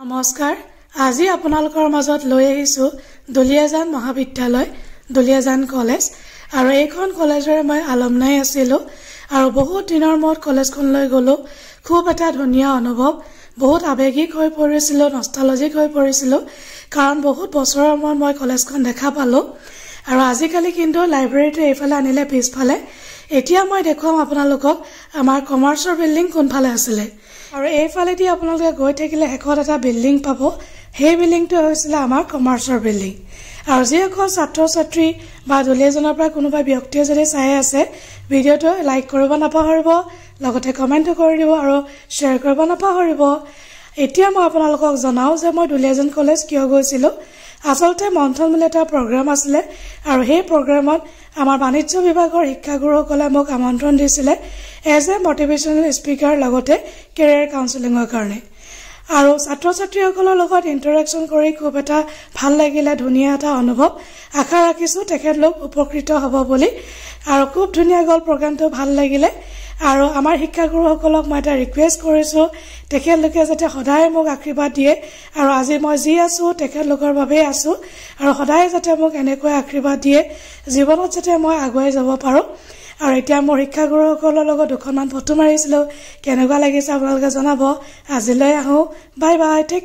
নমস্কাৰ আজি আপোনালোকৰ মাজত লৈ আহিছো দুলিয়াজান মহাবিদ্যালয় দুলিয়াজান কলেজ আৰু এইখন কলেজৰে মই আলমনাই আছিল আৰু বহুত দিনৰ মূৰত কলেজখনলৈ গলো খুব এটা ধুনীয়া অনুভৱ বহুত আবেগিক হৈ পৰিছিল নষ্টালজিক হৈ পৰিছিল কাৰণ বহুত বছৰৰ মূৰত মই কলেজখন দেখা পালো আৰু আজিকালি কিন্তু লাইব্ৰেৰীটো এইফালে আনিলে পিছফালে এতিয়া মই দেখুৱাম আপোনালোকক আমাৰ কমাৰ্চৰ বিল্ডিং কোনফালে আছিল আৰু এইফালেদি আপোনালোকে গৈ থাকিলে হেকত এটা বিল্ডিং পাব সেই বিল্ডিংটো হৈছিল আমাৰ কমাৰ্চৰ বিল্ডিং আৰু যিসকল ছাত্ৰ ছাত্ৰী বা দুলিয়াজানৰ পৰা কোনোবা ব্যক্তিয়ে যদি চাই আছে ভিডিঅটো লাইক কৰিব নাপাহৰিব লগতে কমেন্ট কৰি দিব আৰু শ্বেয়াৰ কৰিব নাপাহৰিব এতিয়া মই আপোনালোকক জনাও যে মই দুলিয়াজান কলেজ কিয় গৈছিল আসলতে মন্থন বুলি এটা প্ৰগ্ৰাম আছিল আৰু সেই প্ৰগ্ৰামত আমাৰ বাণিজ্য বিভাগৰ শিক্ষাগুৰুসকলে মোক আমন্ত্ৰণ দিছিল এজ এ মটিভেশ্যনেল স্পিকাৰ লগতে কেৰিয়াৰ কাউন্সেলিংৰ কাৰণে আৰু ছাত্ৰ ছাত্ৰীসকলৰ লগত ইন্টাৰেকচন কৰি খুব এটা ভাল লাগিলে ধুনীয়া এটা অনুভৱ আশা ৰাখিছো তেখেতলোক উপকৃত হ'ব বুলি আৰু খুব ধুনীয়া গল প্ৰগ্ৰামটো ভাল লাগিলে আৰু আমাৰ শিক্ষাগুৰুসকলক মই এটা ৰিকুৱেষ্ট কৰিছো তেখেতলোকে যাতে সদায় মোক আশীৰ্বাদ দিয়ে আৰু আজি মই যি আছো তেখেতলোকৰ বাবে আছো আৰু সদায় যাতে মোক এনেকৈ আশীৰ্বাদ দিয়ে জীৱনত যাতে মই আগুৱাই যাব পাৰো আৰু এতিয়া মোৰ শিক্ষাগুৰুসকলৰ লগত দুখনমান ফটো মাৰিছিলো কেনেকুৱা লাগিছে আপোনালোকে জনাব আজিলৈ আহো বাই বাই টেক